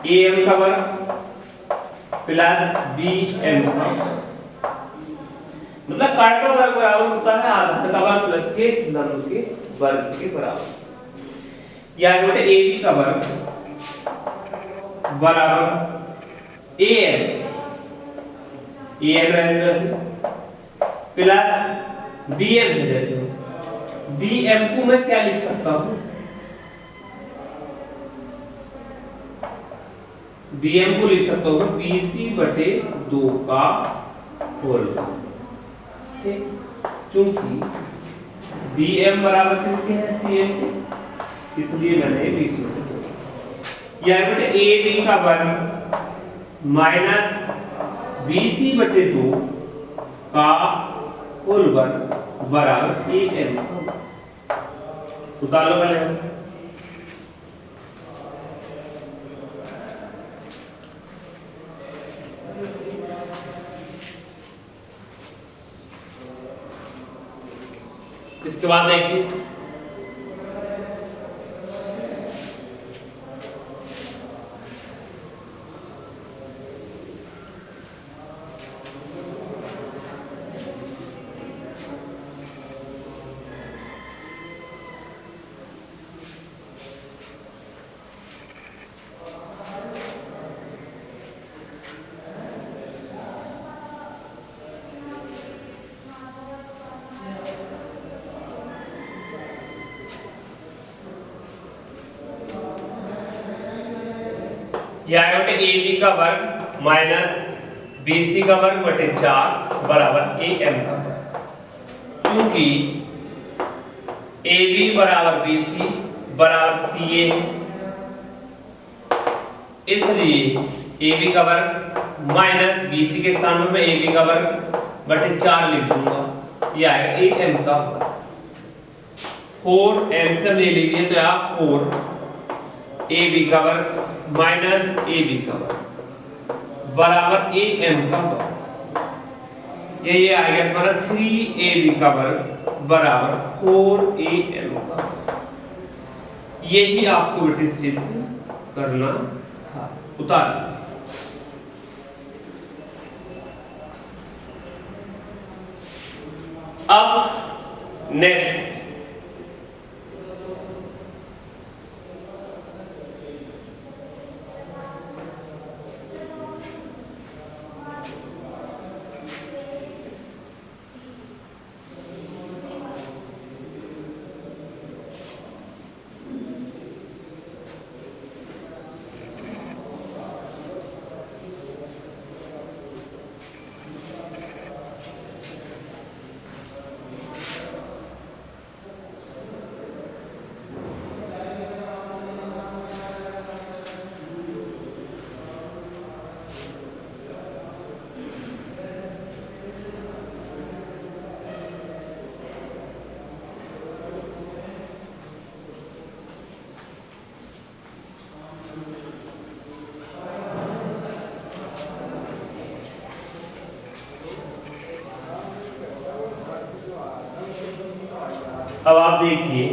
A M का वर्ग plus B M का, मतलब कार्ड का वर्ग बराबर होता है आधार का वर्ग प्लस के धन के वर्ग के बराबर। या बेटा ए बी का वर्ग बराबर A M plus B M है। जैसे बी एम को मैं क्या लिख सकता हूं, बी एम को लिख सकता हूं बी सी बटे 2 का होल। चूंकि बी एम बराबर किसके है, सी एम के, इसलिए मैंने 20 बटे 2। या बेटे ए बी का वर्ग माइनस बी सी बटे 2 का होल वर्ग बराबर ए एम का वर्ग। उतार लो पहले। इसके बाद देखिए यहाँ ए बी का वर्ग माइनस बी सी का वर्ग बटे 4 बराबर ए एम का वर्ग। चूंकि ए बी बराबर बी सी बराबर सी ए है, इसलिए ए बी का वर्ग माइनस बी सी के स्थान में मैं ए बी का वर्ग बटे 4 लिख दूंगा। यह आएगा ए एम का वर्ग। 4 एलसीएम ले लीजिए तो आप 4 ए बी का वर्ग माइनस ए बी का वर्ग बराबर ए एम का वर्ग। ये आ गया हमारा 3 ए बी का वर्ग बराबर 4 ए एम का वर्ग। यही आपको बेटे सिद्ध करना था। उतार अब नेक्स्ट अब आप देखिए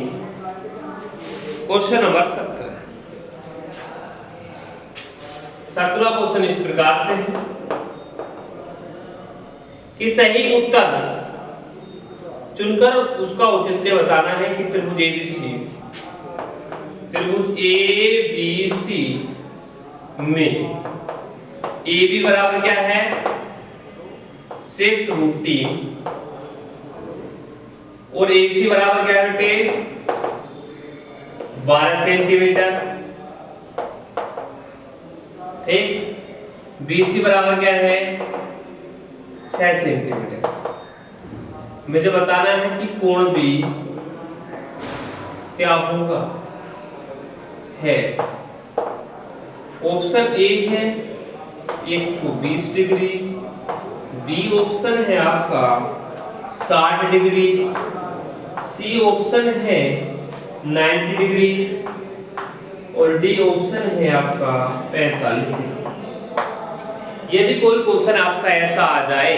क्वेश्चन नंबर 17। 17वां क्वेश्चन इस प्रकार से है कि सही उत्तर चुनकर उसका औचित्य बताना है कि त्रिभुज एबीसी में AB बराबर क्या है 6√3 और AC बराबर क्या है बेटे 12 सेंटीमीटर। ठीक, BC बराबर क्या है 6 सेंटीमीटर। मुझे बताना है कि कोण B क्या होगा। है ऑप्शन ए है 120 डिग्री, बी ऑप्शन है आपका 60 डिग्री, सी ऑप्शन है 90 डिग्री और डी ऑप्शन है आपका 45 डिग्री। यदि कोई क्वेश्चन आपका ऐसा आ जाए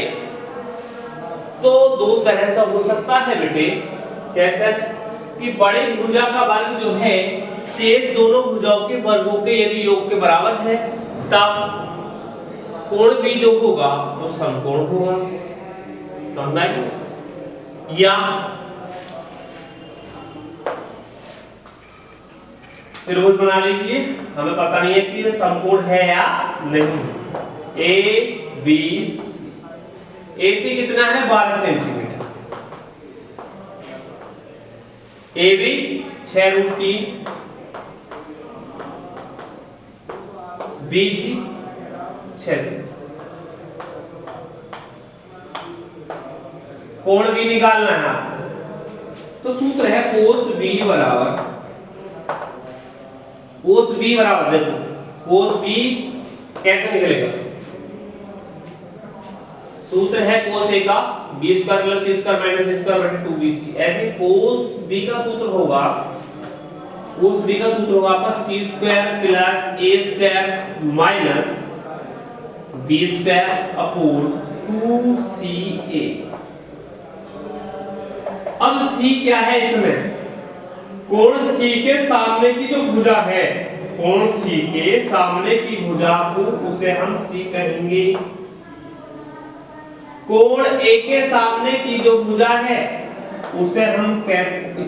तो दो तरह से हो सकता है बेटे। कैसे कि बड़ी भुजा का वर्ग जो है शेष दोनों भुजाओं के वर्गों के यदि योग के बराबर है तब कोण भी जो होगा वो समकोण होगा, समझ आई? या त्रिभुज बना लीजिए, हमें पता नहीं है कि ये समकोण है या नहीं। ए बी, AC कितना है 12 सेंटीमीटर, AB 6√3, BC 6 से। कोण भी निकालना है आपको, तो सूत्र है cos B बराबर, cos B बराबर, देखो cos B कैसे निकलेगा, सूत्र है cos A का b² + c² - a² / 2bc। ऐसे cos B का सूत्र होगा, cos B का सूत्र होगा आपका c² + a² - b² / 2ca। अब c क्या है इसमें, कोण C के सामने की जो भुजा है, कोण C के सामने की भुजा को उसे हम C कहेंगे। कोण A के सामने की जो भुजा है उसे हम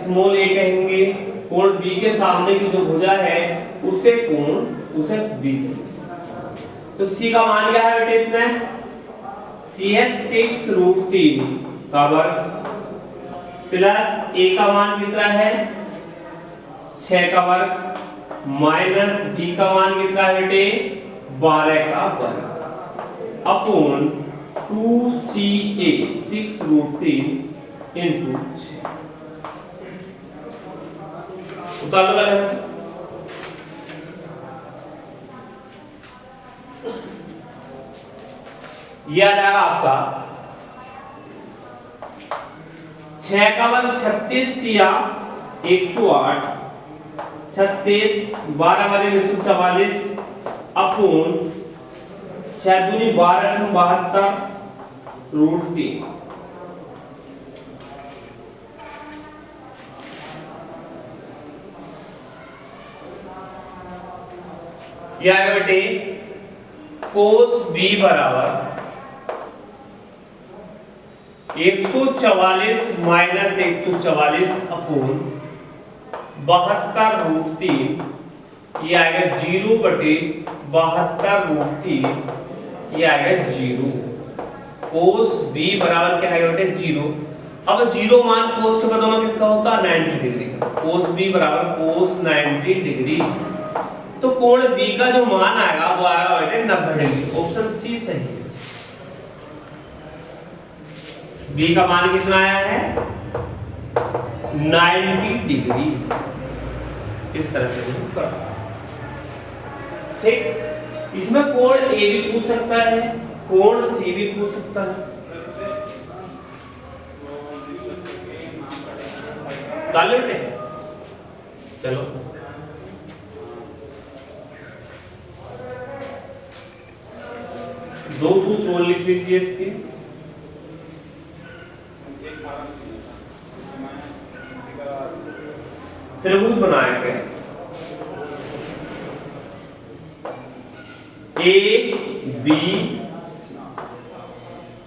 स्मॉल a कहेंगे। कोण B के सामने की जो भुजा है उसे B कहेंगे। तो C का मान क्या है बेटे इसमें, C है 6√3 का वर्ग प्लस A का मान कितना है 6 का वर्ग माइनस B का मान कितना है बेटे 12 का वर्ग अपॉन 2ca 6√3 into 6। उतार लो पहले, ये आ जाएगा आपका 6 का वर्ग 36 दिया 108, 36 12 वाले 144 अपॉन 6 दूनी 12 72√3। ये आएगा बेटे cos B बराबर 144 माइनस 144 अपॉन 72√3, ये आएगा 0/72√3, ये आएगा 0। cos B बराबर क्या आएगा बेटे 0। अब 0 मान cos के पदों में किसका होता है 90 डिग्री का। cos B बराबर cos 90 डिग्री, तो कोण B का जो मान आएगा वो आएगा बेटे 90 डिग्री। ऑप्शन सी सही है। B का मान कितना आया है 90 डिग्री। इस तरह से हम कर सकते हैं, ठीक। इसमें कोण A भी पूछ सकता है, कोण C भी पूछ सकता है। डाल बेटे, चलो दो सूत्र और लिख लीजिए इसके। त्रिभुज बनाया गया ए बी,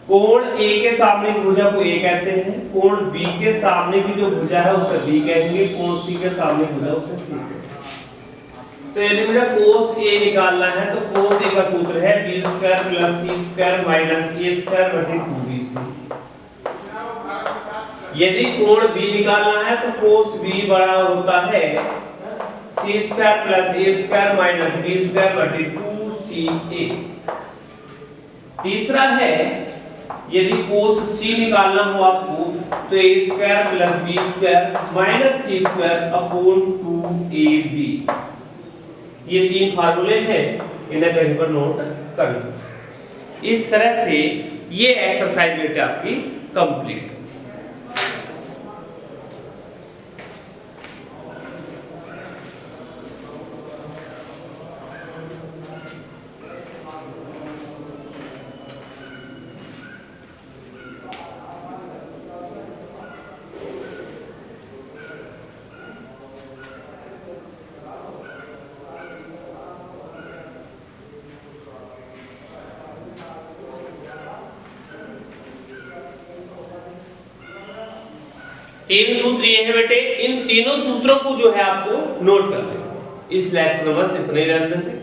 कोण A के सामने की भुजा को A कहते हैं, कोण B के सामने की जो भुजा है उसे B कहेंगे, कोण C के सामने की भुजा उसे C कहेंगे। तो यदि मुझे cos A निकालना है तो cos A का सूत्र है b² + c² - a² / 2bc। यदि कोण B निकालना है तो cos B बराबर होता है c² + a² - b² / 2ca। तीसरा है यदि cos C निकालना हो आपको तो a² + b² - c² upon 2ab। ये तीन फार्मूले हैं, इन्हें कहीं पर नोट कर लो। इस तरह से ये एक्सरसाइज बेटे आपकी कंप्लीट। तीन सूत्र ये है बेटे, इन तीनों सूत्रों को जो है आपको नोट कर लेना। इस लेक्चर में बस इतना ही रहने देंगे।